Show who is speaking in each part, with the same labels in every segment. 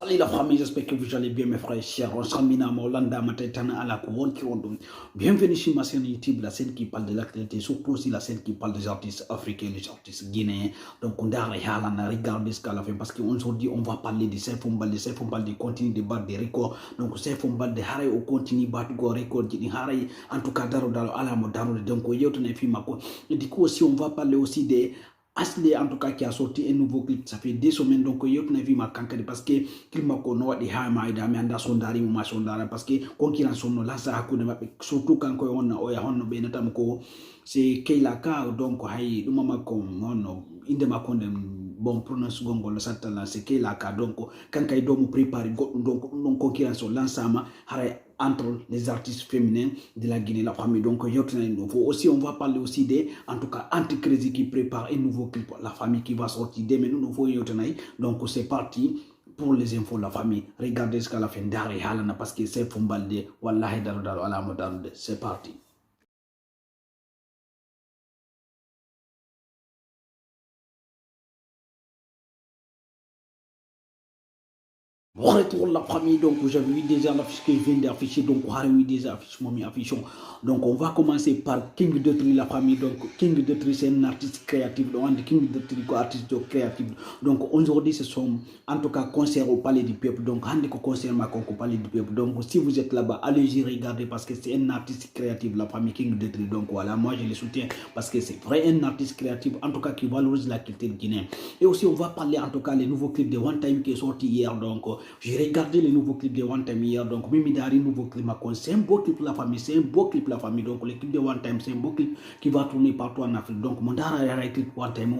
Speaker 1: Allez la famille, j'espère que vous allez bien mes frères et sœurs. On s'amina Molanda Matetana à la couronne qui ont donné. Bienvenue sur ma chaîne YouTube, la scène qui parle de l'actualité, surtout aussi la scène qui parle des artistes africains, les artistes guinéens. Donc on a regardé ce qu'à la fin parce qu'aujourd'hui on va parler de Saifou Mbalde continue de battre des records. Donc Saifou Mbalde Haray au continue battre des records. Haray en tout cas Daro à la moderne. Donc et du coup aussi on va parler aussi des Asli en tout cas qui a sorti un nouveau clip, ça fait 2 semaines donc yot na vi ma kankari parce que clip mako no wadi ha ma ida mi anda sondari mo ma sondara parce que concurrence no la sa hakune mabbe surtout kan ko wonna o ya honno be natam ko c'est Keila Ka donc hay dum mako honno inde mako den bon prononce gongol satala c'est Keila Ka donc kan kay do mu préparer donc non concurrence l'ensemble haray entre les artistes féminins de la Guinée, la famille. Donc, aussi, on va parler aussi des, en tout cas, Anticrédit qui prépare un nouveau clip, la famille qui va sortir demain. Donc, c'est parti pour les infos, la famille. Regardez ce qu'à la fin d'Ari Halana parce que c'est Fumbalde, Wallahi Daro à la moderne. C'est parti. Retour la famille, donc j'avais vu déjà l'affiche que je viens d'afficher, donc on a eu déjà affichons. Donc on va commencer par King Detri la famille, donc King Detri c'est un artiste créatif, donc King Detri est artiste créatif. Donc aujourd'hui ce sont en tout cas concert au Palais du Peuple, donc on concert au Palais du Peuple. Donc si vous êtes là-bas, allez-y regarder parce que c'est un artiste créatif la famille King Detri. Donc voilà, moi je le soutiens parce que c'est vrai un artiste créatif en tout cas qui valorise la culture guinéenne. Et aussi on va parler en tout cas les nouveaux clips de One Time qui est sorti hier, donc j'ai regardé les nouveaux clips de One Time hier, donc Mimi Dari, nouveau clip, c'est un beau clip la famille, c'est un beau clip la famille, donc le clip de One Time, c'est un beau clip qui va tourner partout en Afrique. Donc mon Dara un clip One Time,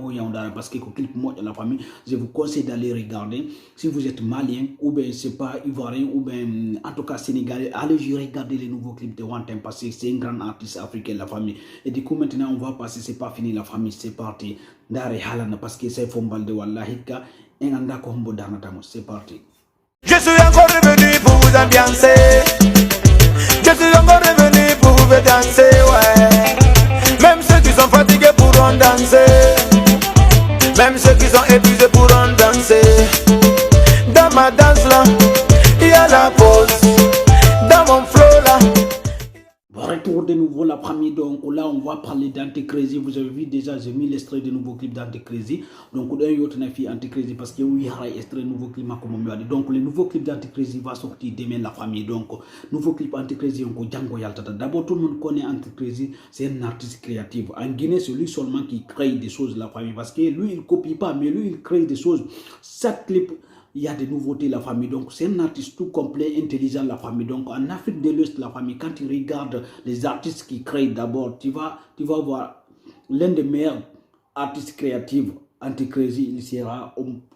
Speaker 1: parce que le clip moi de la famille, je vous conseille d'aller regarder. Si vous êtes malien, ou bien c'est pas ivoirien, ou bien en tout cas sénégalais, allez regarder les nouveaux clips de One Time parce que c'est un grand artiste africain la famille. Et du coup maintenant on va passer, c'est pas fini la famille, c'est parti. Dara Halana parce que c'est Fombalde Wallahi ka, et anda ko hombo dana tamo, c'est parti.
Speaker 2: Je suis encore revenu pour vous ambiancer. Je suis encore revenu pour vous danser, ouais. Même ceux qui sont fatigués pourront danser. Même ceux qui sont épuisés pourront danser. Dans ma danse là, il y a la pause. Dans mon flow là.
Speaker 1: Retour de nouveau la famille, donc là on va parler d'Anticrédit. Vous avez vu déjà, j'ai mis l'extrait de nouveau clip d'Anticrédit. Donc on a eu autre fait Anticrédit parce que oui, il y a extrait nouveau clip donc le nouveau clip d'Anticrédit va sortir demain la famille. Donc nouveau clip Anticrédit, on Django Yaltata. D'abord tout le monde connaît Anticrédit, c'est un artiste créatif. En Guinée, c'est lui seulement qui crée des choses la famille parce que lui il copie pas, mais lui il crée des choses. Chaque clip, il y a des nouveautés la famille, donc c'est un artiste tout complet, intelligent la famille. Donc en Afrique de l'Ouest la famille, quand tu regardes les artistes qui créent d'abord, tu vas voir l'un des meilleurs artistes créatifs. Anticrédit,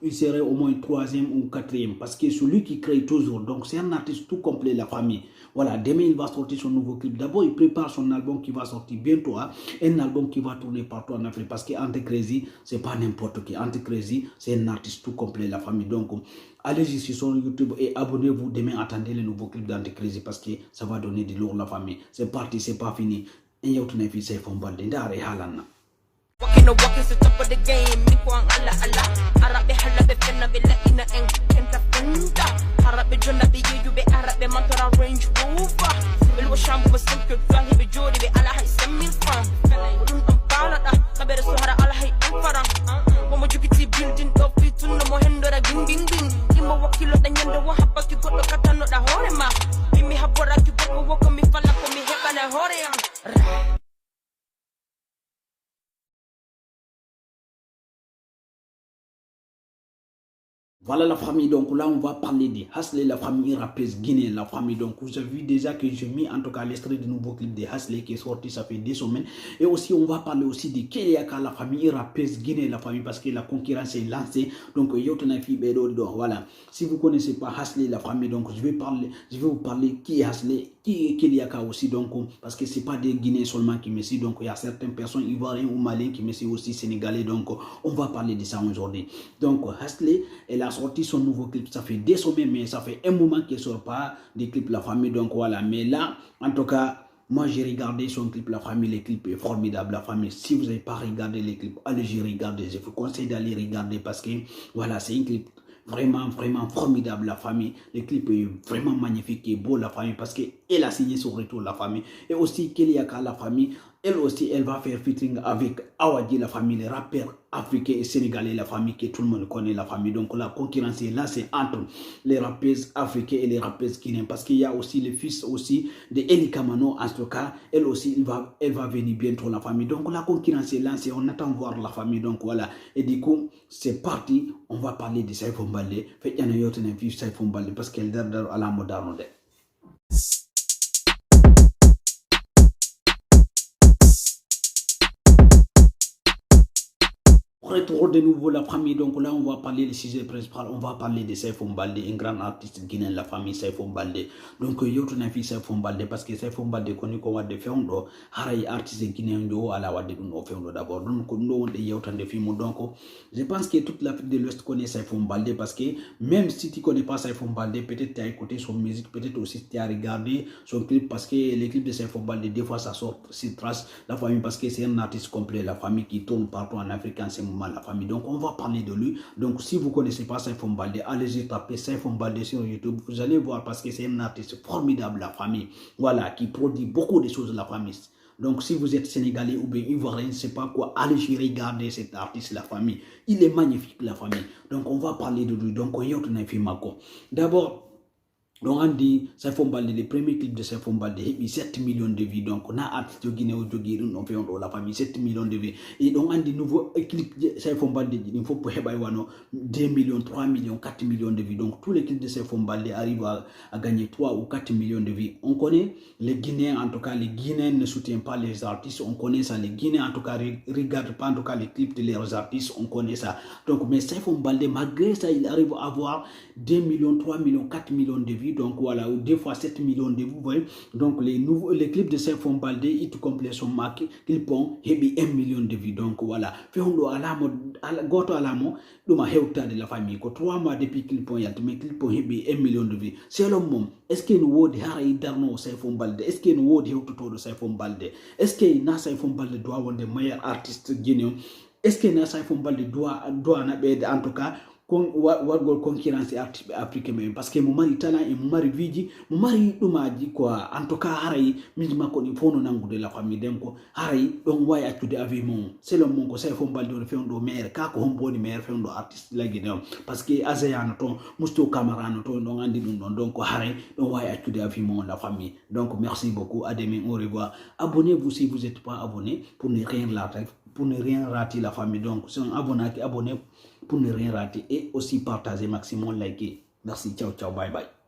Speaker 1: il serait au moins 3e ou 4e parce que celui qui crée toujours, donc c'est un artiste tout complet la famille. Voilà, demain il va sortir son nouveau clip. D'abord il prépare son album qui va sortir bientôt, hein, un album qui va tourner partout en Afrique parce qu'Anticrédit c'est pas n'importe qui. Anticrédit c'est un artiste tout complet la famille. Donc allez-y sur son YouTube et abonnez-vous. Demain attendez le nouveau clip d'Anticrédit parce que ça va donner de lourd la famille. C'est parti, c'est pas fini. Et y'a tout un fils c'est Fombalde Ndare Halana.
Speaker 3: Walking the walk is the top of the game. Me go ala ala. Arabe halabe fenna be latina enta funda. Arabe jona be you be Arabe mantora Range Rover. Bil washam be sinke twahi be jodi be ala hay samil fan. Udun ampala da kabere suhara ala hay faran. Momo jukiti building up fitun no mo hendora ging ging ging. Imo wakilo da nyendo wa hapa ki goddo katano da hore ma. Mimi habora ki goddo woko mi fala ko mi heba na hore am.
Speaker 1: Voilà la famille, donc là on va parler de Hasley, la famille rappeuse guinéenne, la famille. Donc vous avez vu déjà que j'ai mis en tout cas l'extrait du nouveau clip de Hasley qui est sorti, ça fait 2 semaines. Et aussi on va parler aussi de Keila Ka, la famille rappeuse guinéenne, la famille, parce que la concurrence est lancée. Donc voilà, si vous ne connaissez pas Hasley, la famille, donc je vais vous parler qui est Hasley, qui est Keila Ka aussi, donc parce que c'est pas des Guinéens seulement qui me suivent, donc il y a certaines personnes ivoiriennes ou maliennes qui me suivent aussi, sénégalais, donc on va parler de ça aujourd'hui. Donc Hasley, elle a sorti son nouveau clip, ça fait 2 semaines, mais ça fait un moment qu'elle sort pas des clips la famille, donc voilà. Mais là, en tout cas, moi j'ai regardé son clip la famille, le clip est formidable la famille. Si vous n'avez pas regardé les clips, allez regarder, je vous conseille d'aller regarder parce que voilà, c'est un clip vraiment formidable la famille. Le clip est vraiment magnifique et beau la famille parce qu'elle a signé son retour la famille. Et aussi Keliaka la famille, elle aussi elle va faire featuring avec Awadi la famille, les rappeurs africains et sénégalais la famille que tout le monde connaît la famille. Donc la concurrence est là, c'est entre les rappeurs africains et les rappeurs guinéens parce qu'il y a aussi le fils aussi de Eli Kamano en tout cas, elle aussi elle va venir bientôt la famille. Donc la concurrence est là, on attend voir la famille. Donc voilà, et du coup c'est parti, on va parler de Saifou Mbalde. Fait y en a d'autres qui Saifou Mbalde parce qu'elle est à la moderne. Retour de nouveau la famille, donc là on va parler du sujet principal, on va parler de Saifou Mbalde, un grand artiste guinéen, la famille Saifou Mbalde. Donc yo tu n'as fait Saifou Mbalde parce que Saifou Mbalde connu comme de Feundo, haray artiste guinéen do ala wade no Feundo d'abord. Donc nous on de yo de film donc je pense que toute l'Afrique de l'Ouest connaît Saifou Mbalde parce que même si tu connais pas Saifou Mbalde, peut-être tu as écouté son musique, peut-être aussi tu as regardé son clip parce que les clips de Saifou Mbalde des fois ça sort sur trace la famille parce que c'est un artiste complet, la famille qui tourne partout en Afrique en ce moment. La famille, donc on va parler de lui. Donc si vous connaissez pas Saifou Mbalde, allez-y taper Saifou Mbalde sur YouTube, vous allez voir parce que c'est un artiste formidable la famille, voilà, qui produit beaucoup de choses la famille. Donc si vous êtes sénégalais ou bien ivoirien, je ne sais pas quoi, allez regarder cet artiste la famille, il est magnifique la famille. Donc on va parler de lui. Donc on y a un film. D'abord donc on dit Saifou Mbalde, le premier clip de Saifou Mbalde, il y a 7 millions de vues. Donc on a artiste de Guinée ou de Guinée, on fait la famille 7 millions de vues. Et donc on dit nouveau clip de Saifou Mbalde, il faut pour 2 millions, 3 millions, 4 millions de vues. Donc tous les clips de Saifou Mbalde arrivent à gagner 3 ou 4 millions de vues. On connaît les Guinéens, en tout cas les Guinéens ne soutiennent pas les artistes, on connaît ça. Les Guinéens en tout cas ne regardent pas en tout cas les clips de leurs artistes, on connaît ça. Donc mais Saifou Mbalde, malgré ça, il arrive à avoir 2 millions, 3 millions, 4 millions de vues. Donc voilà, ou des fois 7 millions de vues, vous voyez. Donc les clips de Saifou Mbalde, ils tout complètent son marque, ils font 1 million de vues. Donc voilà, Fehondo alamo, goto alamo, duma hewta de la famille. Ko 3 mois depuis qu'ils font yalt, mais qu'ils font 1 million de vues. C'est le moment. Est-ce que nous wodi haray darno Saifou Mbalde? Est-ce que nous wodi hewtuto de Saifou Mbalde? Est-ce que na Saifou Mbalde doit avoir des meilleurs artistes guinéens? Est-ce que na Saifou Mbalde doit en tout cas wargol concurrence africain mais parce que mo mari talent et mo mari viji mo mari dumaji quoi en tout cas haray miji makko ni fono nangude la famille dem ko haray don way accude avec mon c'est le mon ko Saifou Mbalde do fendo maire ka ko homboni maire fendo artiste la guinée parce que ASEAN ton musto camarano ton don andi dum don donc haray don way accude avec mon la famille. Donc merci beaucoup, à demain, au revoir. Abonnez-vous si vous n'êtes pas abonné pour ne rien rater la famille. Donc si on abonné pour ne rien rater et aussi partager maximum, liker. Merci, ciao, ciao, bye bye.